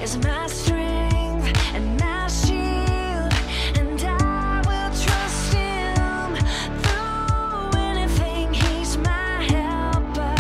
is my strength and my shield, and I will trust Him through anything. He's my helper,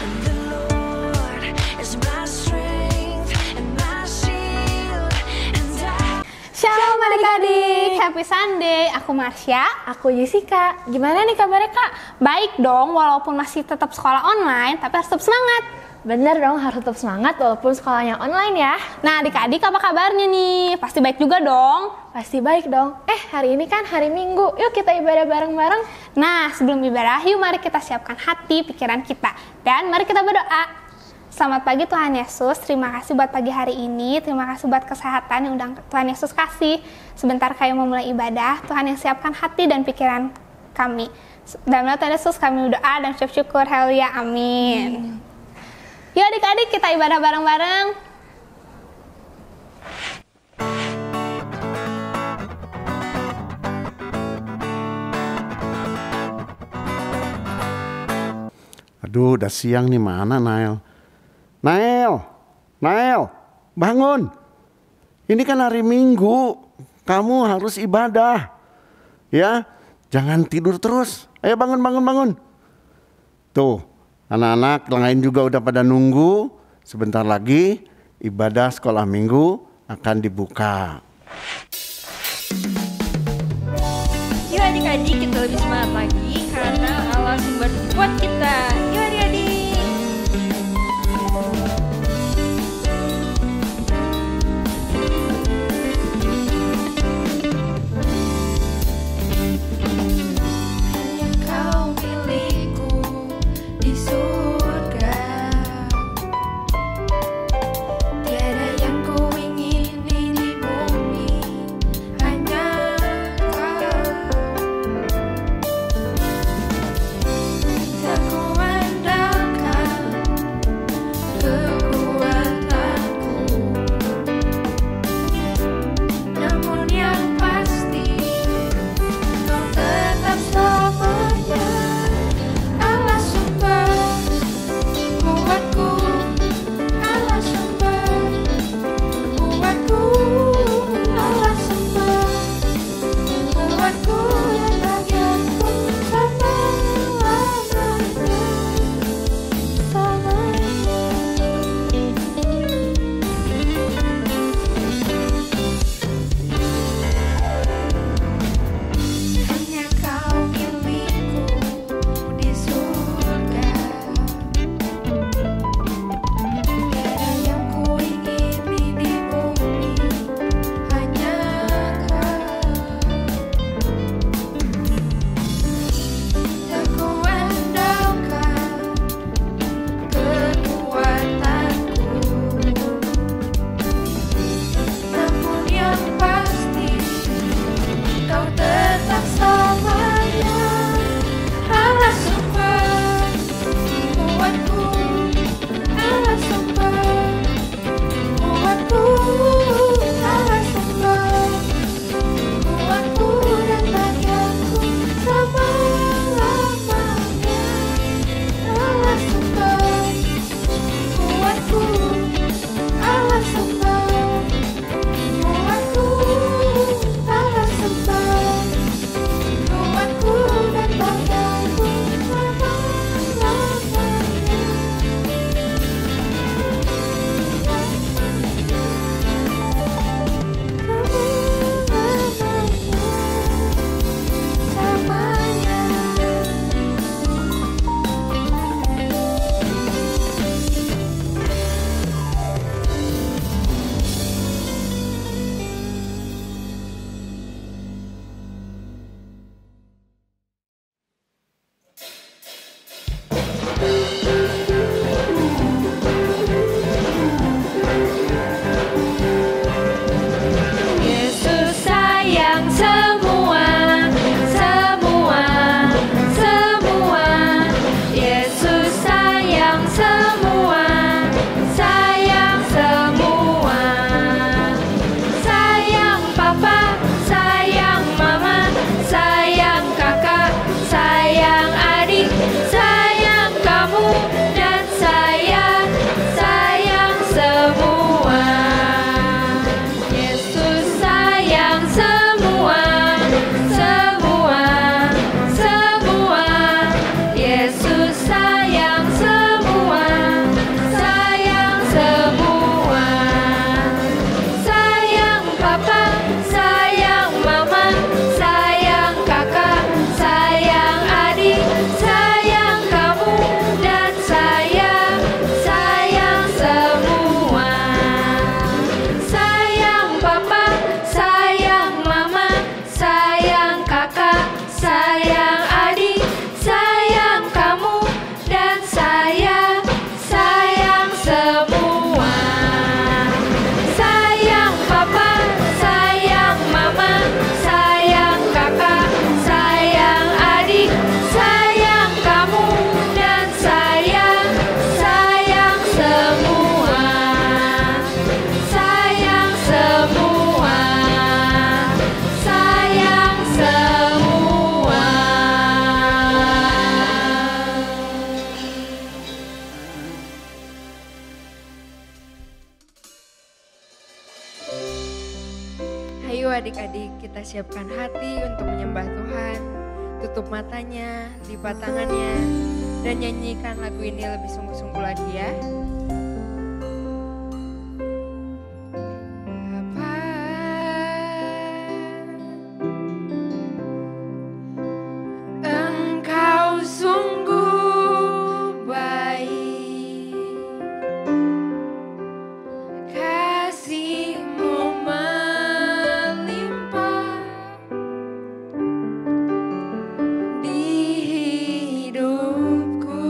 and the Lord is my strength and my shield, and I. Shalom adik-adik, happy Sunday. Aku Marsha. Aku Jessica. Gimana nih kabarnya kak? Baik dong, walaupun masih tetap sekolah online, tapi harus tetap semangat. Bener dong, harus tetap semangat walaupun sekolahnya online ya. Nah adik-adik, apa kabarnya nih? Pasti baik juga dong. Pasti baik dong. Hari ini kan hari Minggu, yuk kita ibadah bareng-bareng. Nah sebelum ibadah, yuk mari kita siapkan hati, pikiran kita. Dan mari kita berdoa. Selamat pagi Tuhan Yesus, terima kasih buat pagi hari ini, terima kasih buat kesehatan yang udah Tuhan Yesus kasih. Sebentar kami memulai ibadah, Tuhan yang siapkan hati dan pikiran kami. Dalam nama Tuhan Yesus kami berdoa dan ucap syukur, haleluya, amin. Yuk adik-adik kita ibadah bareng-bareng. Aduh, udah siang nih, mana Nael? Nael, bangun. Ini kan hari Minggu, kamu harus ibadah. Ya, jangan tidur terus. Ayo bangun. Tuh, anak-anak lain juga udah pada nunggu. Sebentar lagi ibadah sekolah minggu akan dibuka. Yuk adik-adik, kita lebih semangat lagi karena Allah sumber buat kita. Yuk adik-adik. Hanya Kau milikku di surga, tiada yang ku ingini di bumi, hanya Kau. Tak kuat Ayo adik-adik, kita siapkan hati untuk menyembah Tuhan. Tutup matanya, lipat tangannya, dan nyanyikan lagu ini lebih sungguh-sungguh lagi ya. Bapa, Engkau sungguh baik, kasih-Mu melimpah di hidupku.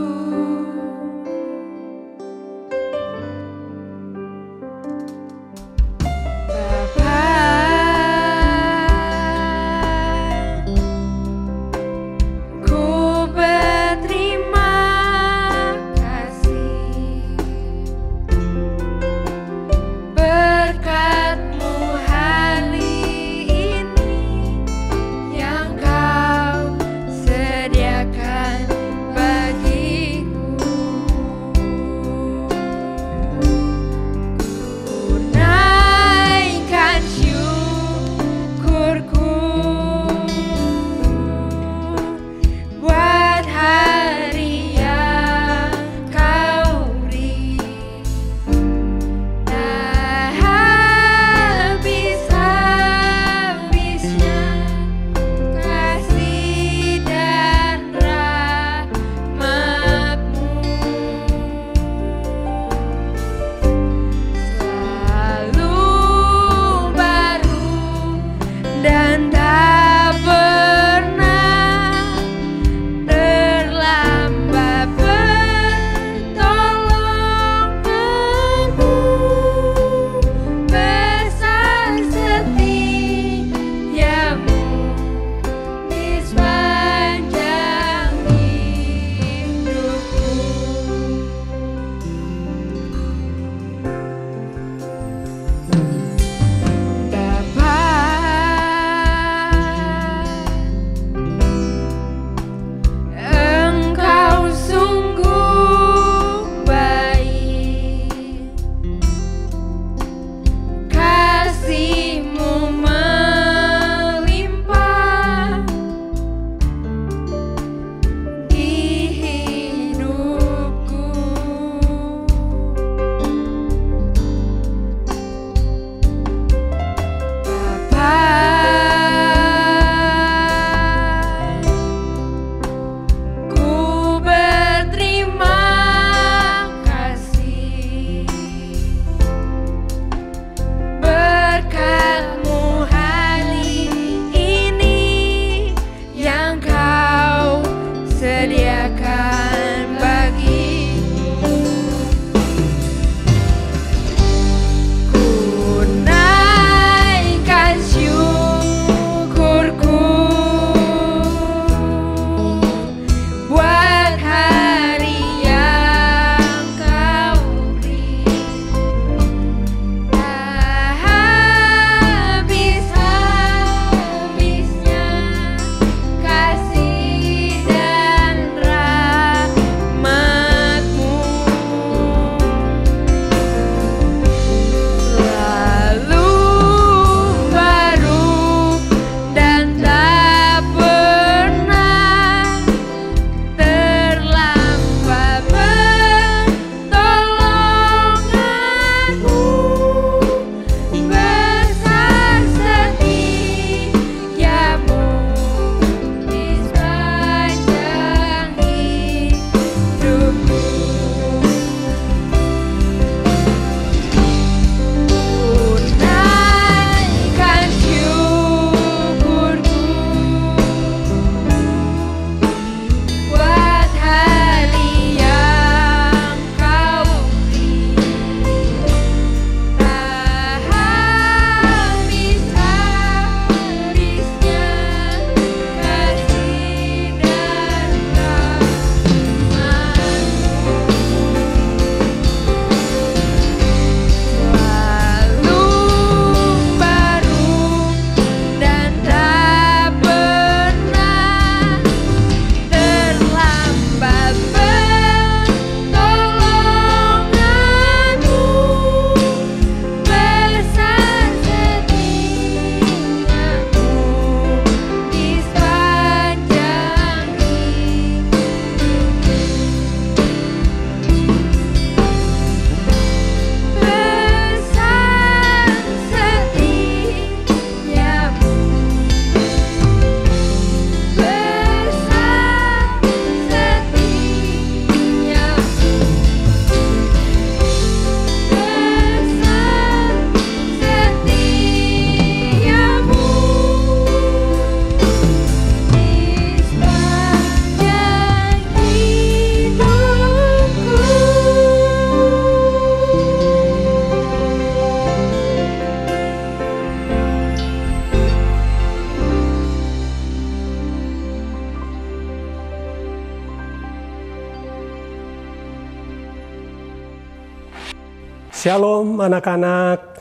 Shalom anak-anak,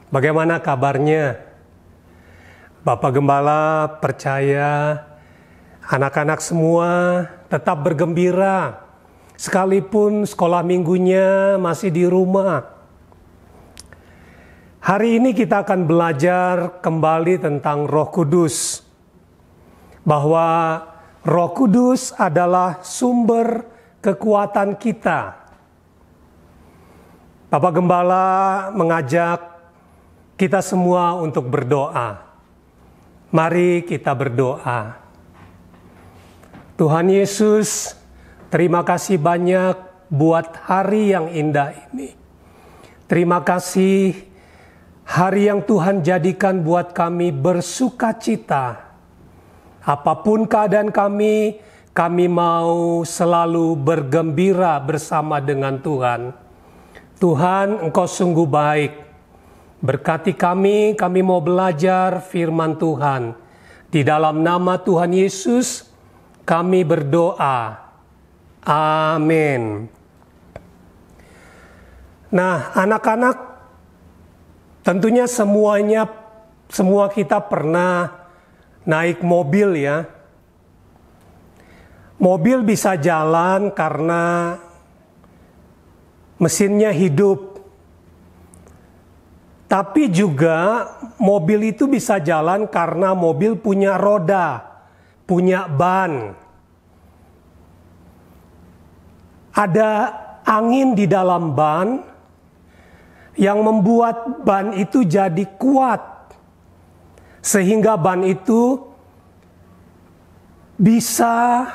bagaimana kabarnya? Bapak Gembala percaya anak-anak semua tetap bergembira, sekalipun sekolah minggunya masih di rumah. Hari ini kita akan belajar kembali tentang Roh Kudus, bahwa Roh Kudus adalah sumber kekuatan kita. Bapak Gembala mengajak kita semua untuk berdoa. Mari kita berdoa. Tuhan Yesus, terima kasih banyak buat hari yang indah ini. Terima kasih hari yang Tuhan jadikan buat kami bersukacita. Apapun keadaan kami mau selalu bergembira bersama dengan Tuhan. Tuhan, Engkau sungguh baik. Berkati kami mau belajar firman Tuhan. Di dalam nama Tuhan Yesus, kami berdoa. Amin. Nah, anak-anak, tentunya semua kita pernah naik mobil ya. Mobil bisa jalan karena mesinnya hidup. Tapi juga mobil itu bisa jalan karena mobil punya roda, punya ban. Ada angin di dalam ban yang membuat ban itu jadi kuat. Sehingga ban itu bisa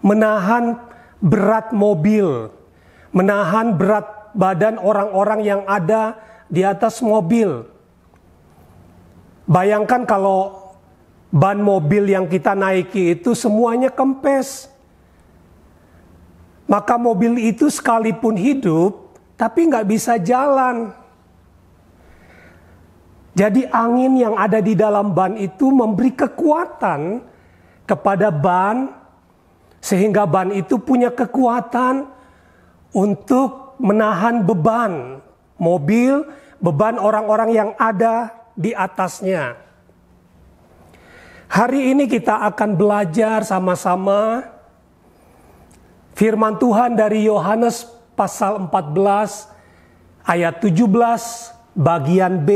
menahan berat mobil, menahan berat badan orang-orang yang ada di atas mobil. Bayangkan kalau ban mobil yang kita naiki itu semuanya kempes. Maka mobil itu sekalipun hidup, tapi nggak bisa jalan. Jadi angin yang ada di dalam ban itu memberi kekuatan kepada ban, sehingga ban itu punya kekuatan untuk menahan beban mobil, beban orang-orang yang ada di atasnya. Hari ini kita akan belajar sama-sama firman Tuhan dari Yohanes pasal 14 ayat 17 bagian B.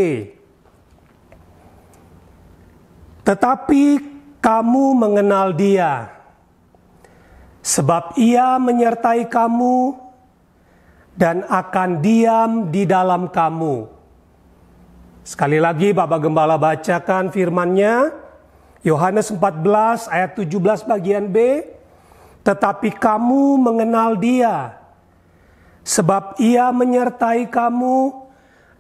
Tetapi kamu mengenal Dia, sebab Ia menyertai kamu dan akan diam di dalam kamu. Sekali lagi Bapak Gembala bacakan firman-Nya, Yohanes 14 ayat 17 bagian B. Tetapi kamu mengenal Dia, sebab Ia menyertai kamu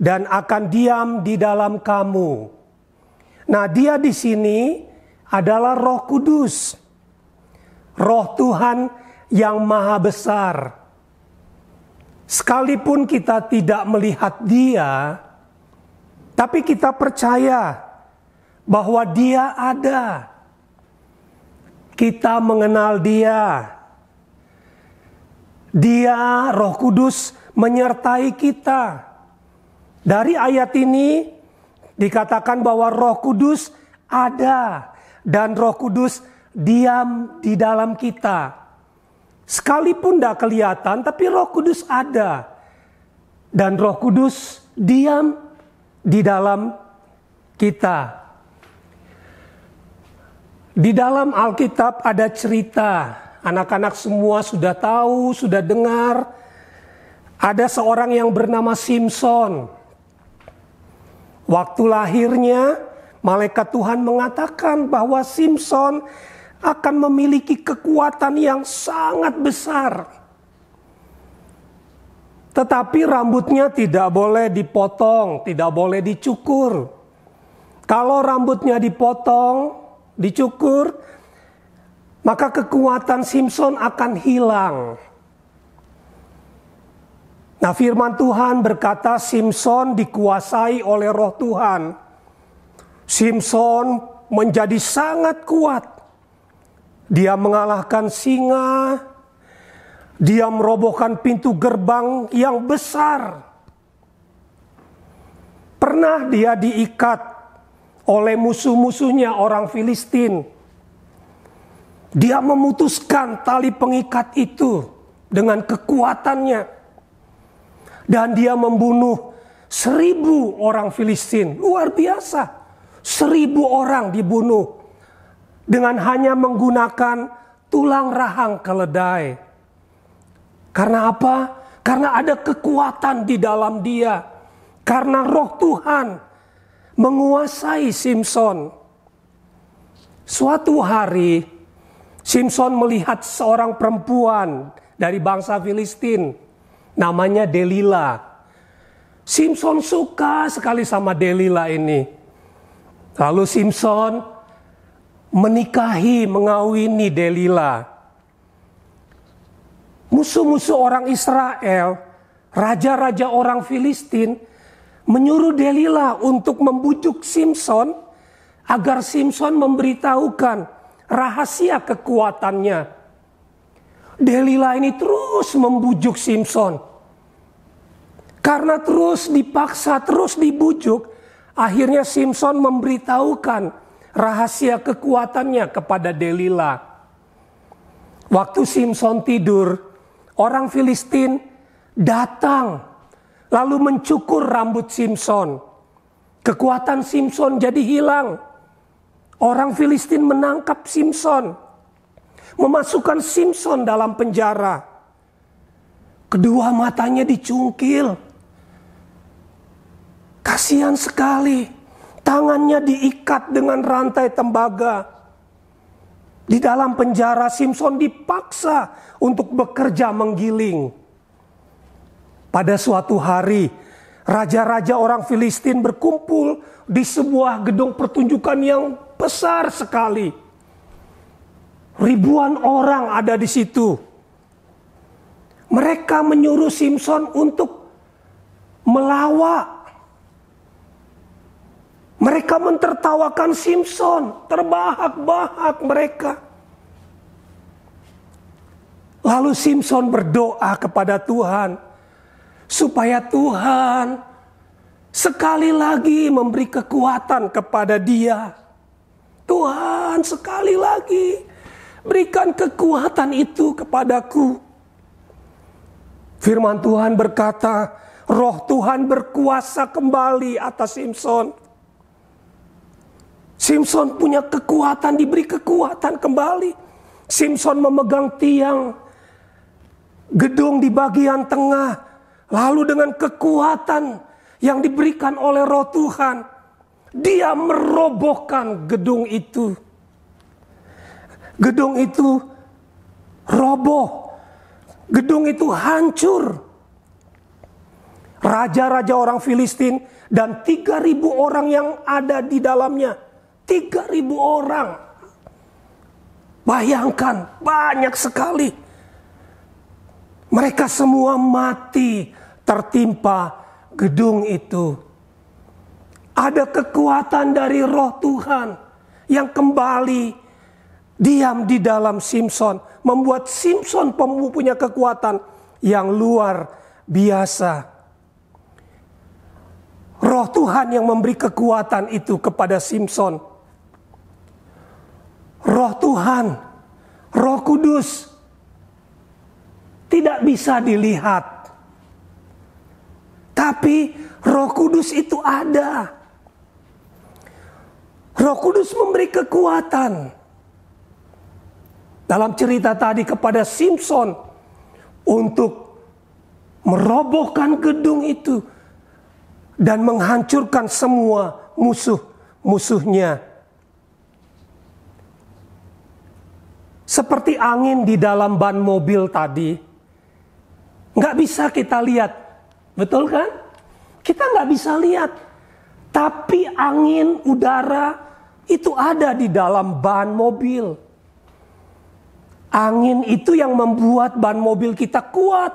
dan akan diam di dalam kamu. Nah, Dia di sini adalah Roh Kudus, Roh Tuhan yang Maha Besar. Sekalipun kita tidak melihat Dia, tapi kita percaya bahwa Dia ada. Kita mengenal Dia. Dia, Roh Kudus, menyertai kita. Dari ayat ini dikatakan bahwa Roh Kudus ada dan Roh Kudus diam di dalam kita. Sekalipun tidak kelihatan, tapi Roh Kudus ada. Dan Roh Kudus diam di dalam kita. Di dalam Alkitab ada cerita. Anak-anak semua sudah tahu, sudah dengar. Ada seorang yang bernama Simson. Waktu lahirnya, malaikat Tuhan mengatakan bahwa Simson akan memiliki kekuatan yang sangat besar. Tetapi rambutnya tidak boleh dipotong, tidak boleh dicukur. Kalau rambutnya dipotong, dicukur, maka kekuatan Simson akan hilang. Nah, firman Tuhan berkata Simson dikuasai oleh Roh Tuhan. Simson menjadi sangat kuat. Dia mengalahkan singa, Dia merobohkan pintu gerbang yang besar. Pernah dia diikat oleh musuh-musuhnya orang Filistin. Dia memutuskan tali pengikat itu dengan kekuatannya. Dan dia membunuh 1.000 orang Filistin. Luar biasa. 1.000 orang dibunuh dengan hanya menggunakan tulang rahang keledai. Karena apa? Karena ada kekuatan di dalam dia. Karena roh Tuhan menguasai Simson. Suatu hari Simson melihat seorang perempuan dari bangsa Filistin, namanya Delila. Simson suka sekali sama Delila ini. Lalu Simson mengawini Delila. Musuh-musuh orang Israel, raja-raja orang Filistin, menyuruh Delila untuk membujuk Simson agar Simson memberitahukan rahasia kekuatannya. Delila ini terus membujuk Simson. Karena terus dipaksa, terus dibujuk, akhirnya Simson memberitahukan rahasia kekuatannya kepada Delila. Waktu Simson tidur, orang Filistin datang lalu mencukur rambut Simson. Kekuatan Simson jadi hilang. Orang Filistin menangkap Simson, memasukkan Simson dalam penjara. Kedua matanya dicungkil. Kasihan sekali. Tangannya diikat dengan rantai tembaga. Di dalam penjara Simson dipaksa untuk bekerja menggiling. Pada suatu hari, raja-raja orang Filistin berkumpul di sebuah gedung pertunjukan yang besar sekali. Ribuan orang ada di situ. Mereka menyuruh Simson untuk melawak. Mereka mentertawakan Simson, terbahak-bahak mereka. Lalu Simson berdoa kepada Tuhan, supaya Tuhan sekali lagi memberi kekuatan kepada dia. Tuhan, sekali lagi berikan kekuatan itu kepadaku. Firman Tuhan berkata, roh Tuhan berkuasa kembali atas Simson. Simson punya kekuatan, diberi kekuatan kembali. Simson memegang tiang gedung di bagian tengah. Lalu dengan kekuatan yang diberikan oleh roh Tuhan, dia merobohkan gedung itu. Gedung itu roboh. Gedung itu hancur. Raja-raja orang Filistin dan 3.000 orang yang ada di dalamnya. 3.000 orang. Bayangkan, banyak sekali. Mereka semua mati tertimpa gedung itu. Ada kekuatan dari roh Tuhan yang kembali diam di dalam Simson. Membuat Simson punya kekuatan yang luar biasa. Roh Tuhan yang memberi kekuatan itu kepada Simson. Roh Tuhan, Roh Kudus tidak bisa dilihat. Tapi Roh Kudus itu ada. Roh Kudus memberi kekuatan. Dalam cerita tadi kepada Simson untuk merobohkan gedung itu dan menghancurkan semua musuh-musuhnya. Seperti angin di dalam ban mobil tadi, nggak bisa kita lihat, betul kan? Kita nggak bisa lihat, tapi angin udara itu ada di dalam ban mobil. Angin itu yang membuat ban mobil kita kuat,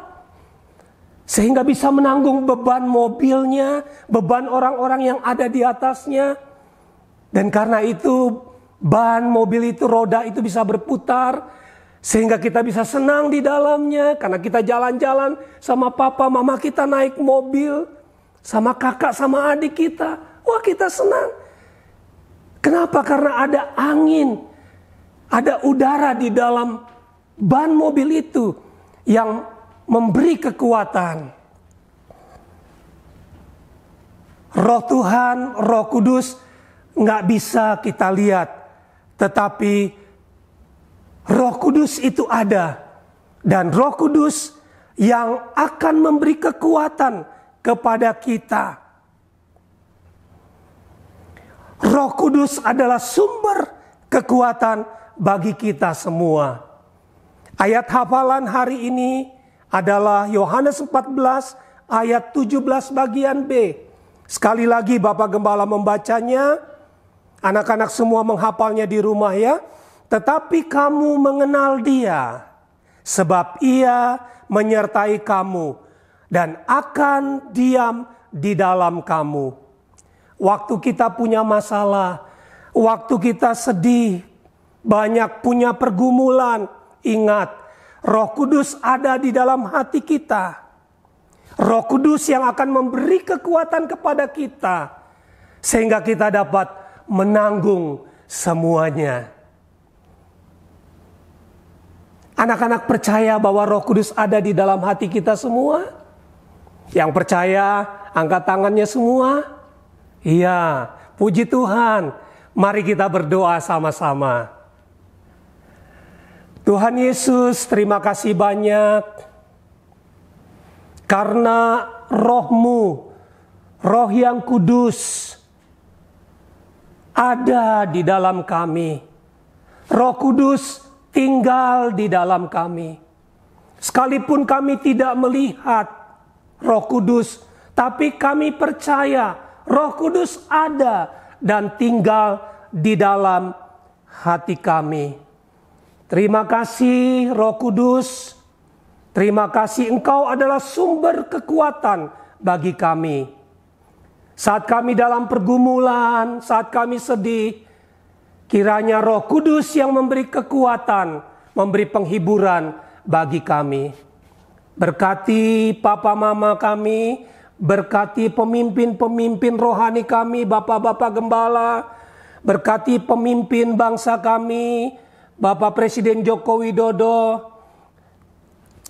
sehingga bisa menanggung beban mobilnya, beban orang-orang yang ada di atasnya. Dan karena itu ban mobil itu, roda itu bisa berputar. Sehingga kita bisa senang di dalamnya karena kita jalan-jalan sama papa, mama kita naik mobil, sama kakak, sama adik kita. Wah, kita senang. Kenapa? Karena ada angin, ada udara di dalam ban mobil itu yang memberi kekuatan. Roh Tuhan, Roh Kudus nggak bisa kita lihat, tetapi Roh Kudus itu ada, dan Roh Kudus yang akan memberi kekuatan kepada kita. Roh Kudus adalah sumber kekuatan bagi kita semua. Ayat hafalan hari ini adalah Yohanes 14 ayat 17 bagian B. Sekali lagi Bapak Gembala membacanya, anak-anak semua menghafalnya di rumah ya. Tetapi kamu mengenal Dia, sebab Ia menyertai kamu dan akan diam di dalam kamu. Waktu kita punya masalah, waktu kita sedih, banyak punya pergumulan, ingat, Roh Kudus ada di dalam hati kita. Roh Kudus yang akan memberi kekuatan kepada kita, sehingga kita dapat menanggung semuanya. Anak-anak percaya bahwa Roh Kudus ada di dalam hati kita semua? Yang percaya, angkat tangannya semua. Iya, puji Tuhan. Mari kita berdoa sama-sama. Tuhan Yesus, terima kasih banyak. Karena Roh-Mu, Roh yang kudus, ada di dalam kami. Roh Kudus tinggal di dalam kami. Sekalipun kami tidak melihat Roh Kudus, tapi kami percaya Roh Kudus ada dan tinggal di dalam hati kami. Terima kasih Roh Kudus. Terima kasih Engkau adalah sumber kekuatan bagi kami. Saat kami dalam pergumulan, saat kami sedih, kiranya Roh Kudus yang memberi kekuatan, memberi penghiburan bagi kami. Berkati papa mama kami, berkati pemimpin-pemimpin rohani kami, bapak-bapak gembala, berkati pemimpin bangsa kami, Bapak Presiden Joko Widodo,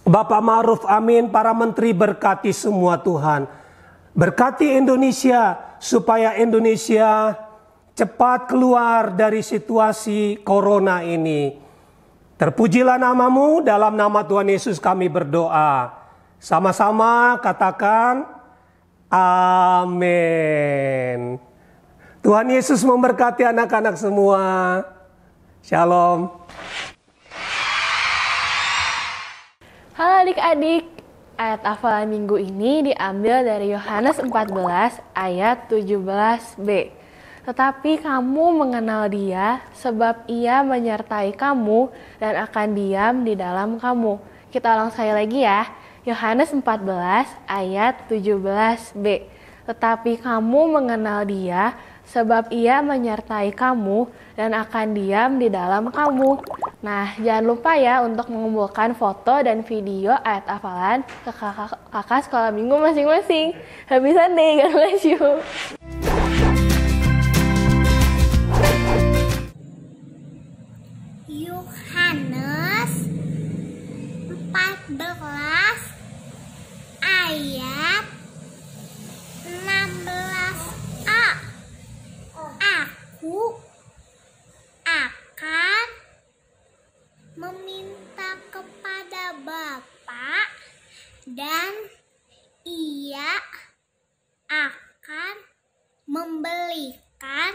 Bapak Ma'ruf Amin, para menteri, berkati semua Tuhan. Berkati Indonesia supaya Indonesia cepat keluar dari situasi corona ini. Terpujilah namamu, dalam nama Tuhan Yesus kami berdoa. Sama-sama katakan amin. Tuhan Yesus memberkati anak-anak semua. Shalom. Halo adik-adik, ayat hafalan minggu ini diambil dari Yohanes 14 ayat 17b. Tetapi kamu mengenal Dia, sebab Ia menyertai kamu dan akan diam di dalam kamu. Kita ulang sekali lagi ya, Yohanes 14 ayat 17b. Tetapi kamu mengenal Dia, sebab Ia menyertai kamu dan akan diam di dalam kamu. Nah, jangan lupa ya untuk mengumpulkan foto dan video ayat hafalan ke kakak sekolah minggu masing-masing. Happy Sunday, God bless you. Yohanes 14 ayat 16a. Aku akan meminta kepada Bapa dan Ia akan memberikan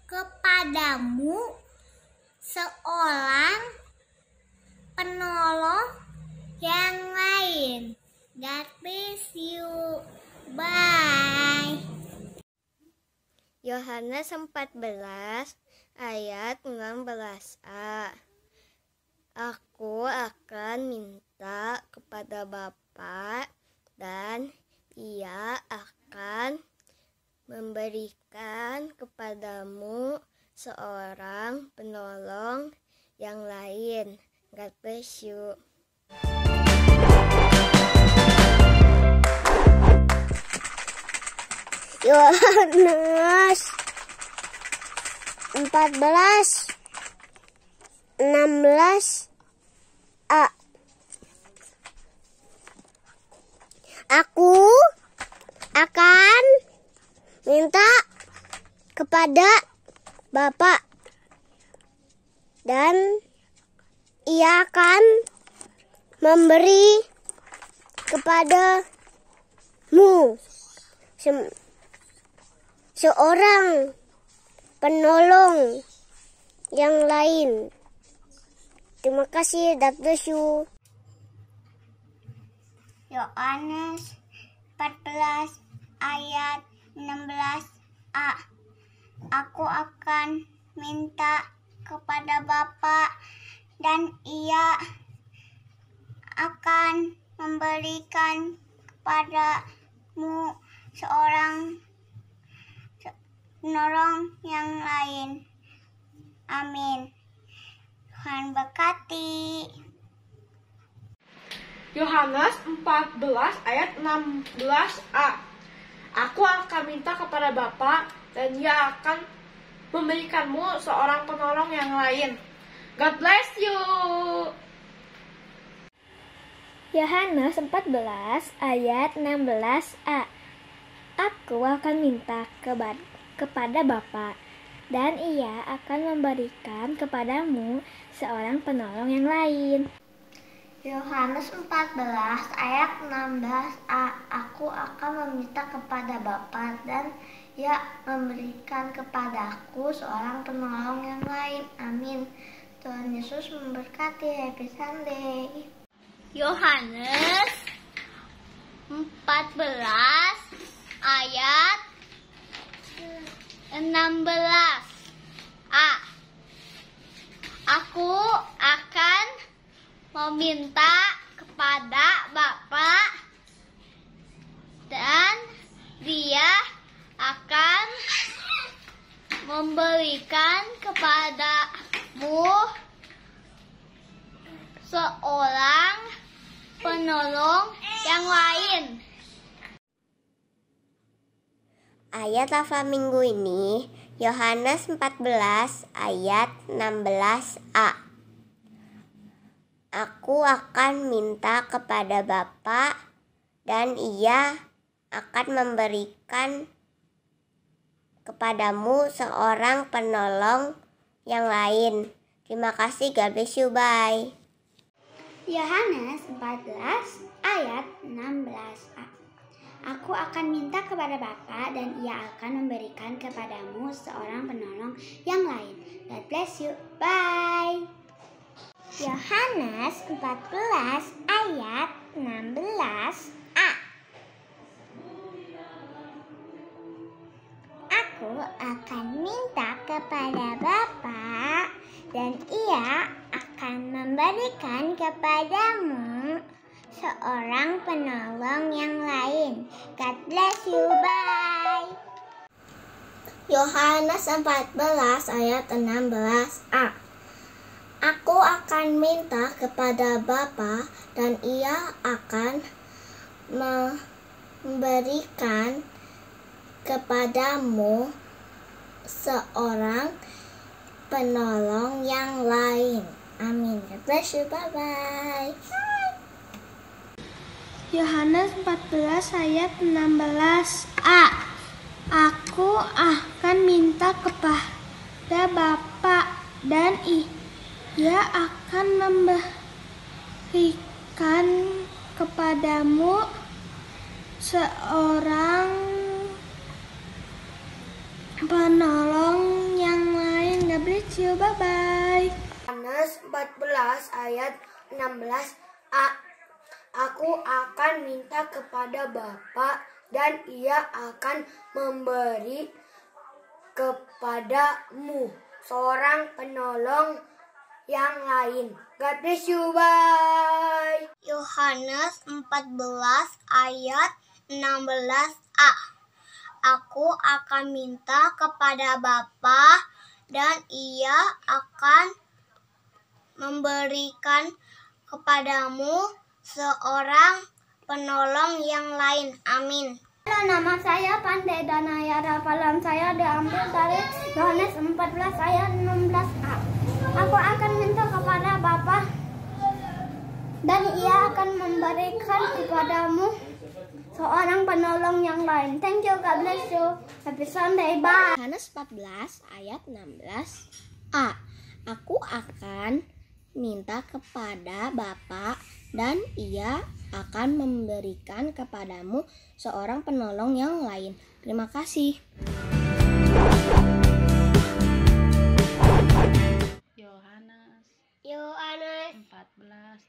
kepadamu seorang penolong yang lain. God bless you. Bye. Yohanes 14 ayat 16a. Aku akan minta kepada Bapa dan Ia akan memberikan kepadamu seorang penolong yang lain. God bless you. Yohanes 14:16a. Aku akan minta kepada Bapa dan Ia akan memberi kepadamu seorang penolong yang lain. Terima kasih, God bless you. Yohanes 14 ayat 16a. Aku akan minta kepada Bapa dan Ia akan memberikan kepadamu seorang penolong yang lain. Amin. Tuhan berkati. Yohanes 14 ayat 16a. Aku akan minta kepada Bapa dan Ia akan memberikanmu seorang penolong yang lain. God bless you. Yohanes 14 ayat 16a. Aku akan minta kepada Bapa dan Ia akan memberikan kepadamu seorang penolong yang lain. Yohanes 14 ayat 16a. Aku akan meminta kepada Bapa dan Ia memberikan kepadaku seorang penolong yang lain. Amin. Tuhan Yesus memberkati. Happy Sunday. Yohanes 14 ayat 16a. Aku akan meminta kepada Bapa dan Dia akan memberikan kepadamu seorang penolong yang lain. Ayat hafal minggu ini Yohanes 14 ayat 16a. Aku akan minta kepada Bapa dan Ia akan memberikan kepadamu seorang penolong yang lain. Terima kasih, God bless you, bye. Yohanes 14 ayat 16a. Aku akan minta kepada Bapa dan Ia akan memberikan kepadamu seorang penolong yang lain. God bless you, bye. Yohanes 14 ayat 16a. Aku akan minta kepada Bapa dan Ia akan memberikan kepadamu seorang penolong yang lain. God bless you, bye. Yohanes 14 ayat 16a. Aku akan minta kepada Bapa dan Ia akan memberikan kepadamu seorang penolong yang lain. Amin. God bless you. Bye-bye. Yohanes 14 ayat 16a. Aku akan minta kepada Bapa dan Ia akan memberikan kepadamu seorang penolong yang lain. God bless you. Bye-bye. Yohanes 14 ayat 16a. Aku akan minta kepada Bapa dan Ia akan memberi kepadamu seorang penolong yang lain. God bless you. Bye. Yohanes 14 ayat 16a. Aku akan minta kepada Bapa dan Ia akan memberikan kepadamu seorang penolong yang lain. Amin. Halo, nama saya Pandai Danaya. Hafalan saya diambil dari Yohanes 14 ayat 16a. Aku akan minta kepada Bapa dan Ia akan memberikan kepadamu seorang penolong yang lain. Thank you, God bless you. Happy Sunday, bye. Yohanes 14 ayat 16a. Aku akan minta kepada Bapa dan Ia akan memberikan kepadamu seorang penolong yang lain. Terima kasih. Yohanes 14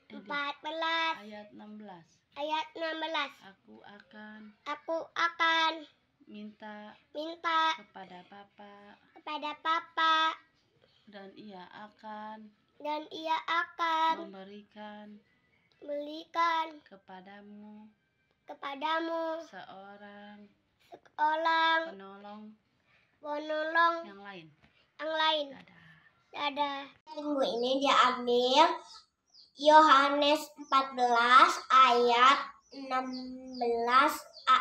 ayat 16. Aku akan minta kepada Bapa dan Ia akan memberikan kepadamu seorang penolong yang lain. Dadah. Minggu ini diambil Yohanes 14 ayat 16a.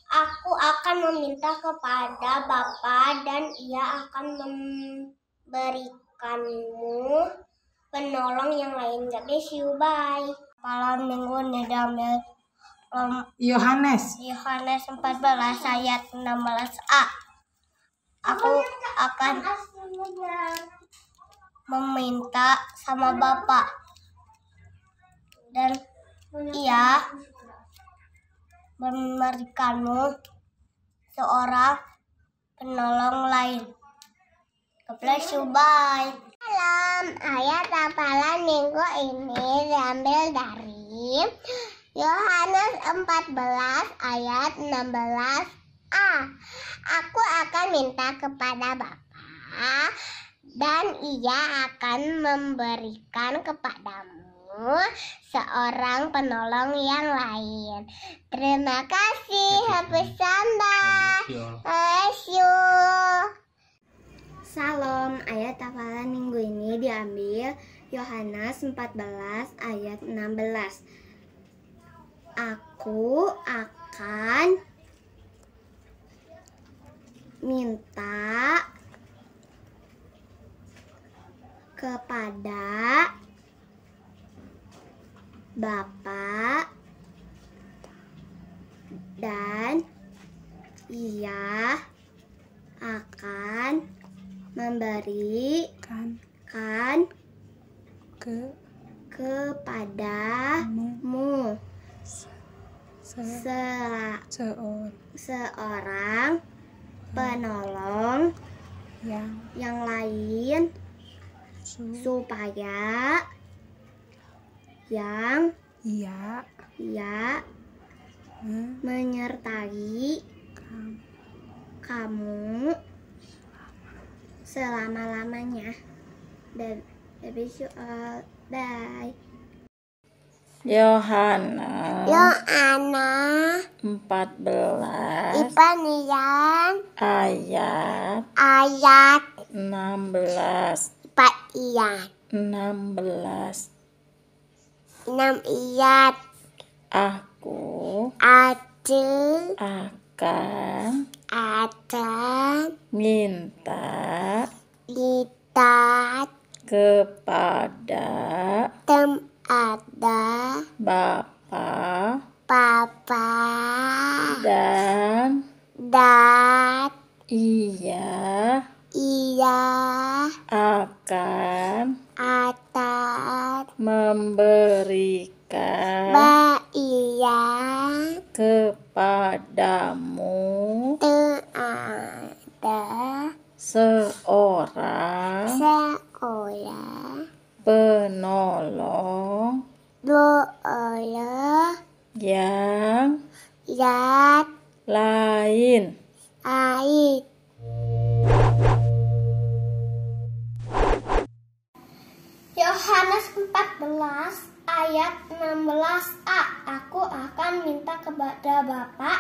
Aku akan meminta kepada Bapa dan Ia akan memberikanmu penolong yang lain. God bless you, bye. Malam minggu ini diambil Yohanes 14 ayat 16a. Aku akan meminta sama Bapa dan Ia memberikanmu seorang penolong lain. God bless you, bye. Salam, ayat hafalan minggu ini diambil dari Yohanes 14 ayat 16a. Aku akan minta kepada Bapa dan Ia akan memberikan kepadamu seorang penolong yang lain. Terima kasih. Happy Sunday. Bless you. Salam, ayat hafalan minggu ini diambil Yohanes 14 ayat 16. Aku akan minta kepada Bapa dan Ia akan memberikan kepadamu seorang penolong yang lain supaya yang Ia menyertai kamu selama-lamanya. Dan habis you all. Bye. Yohanes 14 ayat 16. Aku akan minta kepada Bapa dan Ia akan memberikan kepadamu seorang penolong yang lain. Yohanes 14 ayat 16a. Aku akan minta kepada Bapa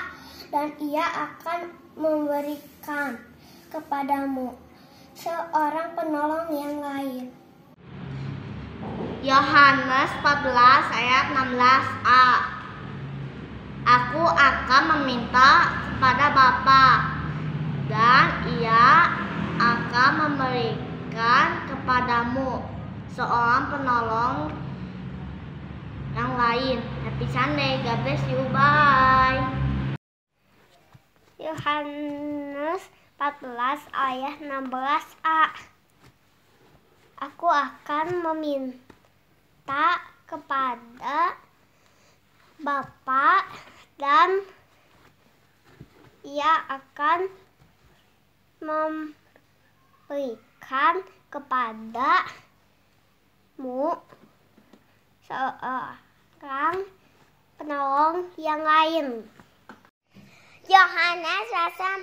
dan Ia akan memberikan kepadamu seorang penolong yang lain. Yohanes 14 ayat 16a. Aku akan meminta kepada Bapa dan Ia akan memberikan kepadamu seorang penolong yang lain. Happy Sunday, God bless you, bye. Yohanes 14 ayat 16a. Aku akan meminta kepada Bapa dan Ia akan memberikan kepadamu seorang penolong yang lain. Yohanes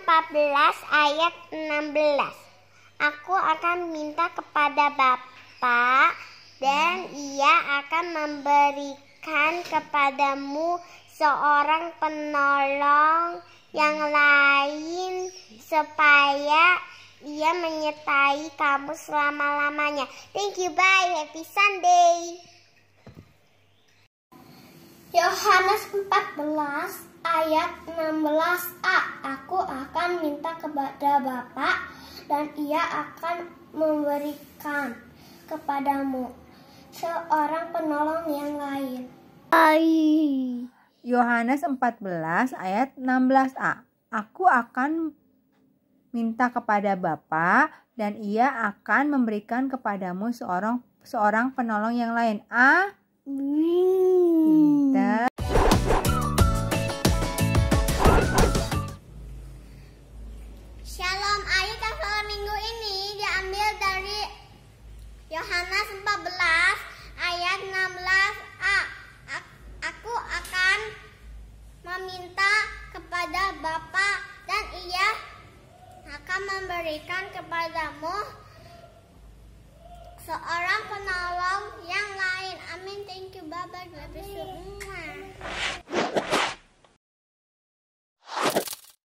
14 ayat 16. Aku akan minta kepada Bapa dan Ia akan memberikan kepadamu seorang penolong yang lain supaya Ia menyertai kamu selama-lamanya. Thank you, bye. Happy Sunday. Yohanes 14 ayat 16a. Aku akan minta kepada Bapa dan Ia akan memberikan kepadamu seorang penolong yang lain. Yohanes 14 ayat 16a. Aku akan minta kepada Bapa dan Ia akan memberikan kepadamu seorang penolong yang lain. Pintar. Shalom, ayat hafalan minggu ini diambil dari Yohanes 14 ayat 16a. Aku akan meminta kepada Bapa dan Ia akan memberikan kepadamu seorang penolong yang lain. Amin. Thank you, Baba. God bless you.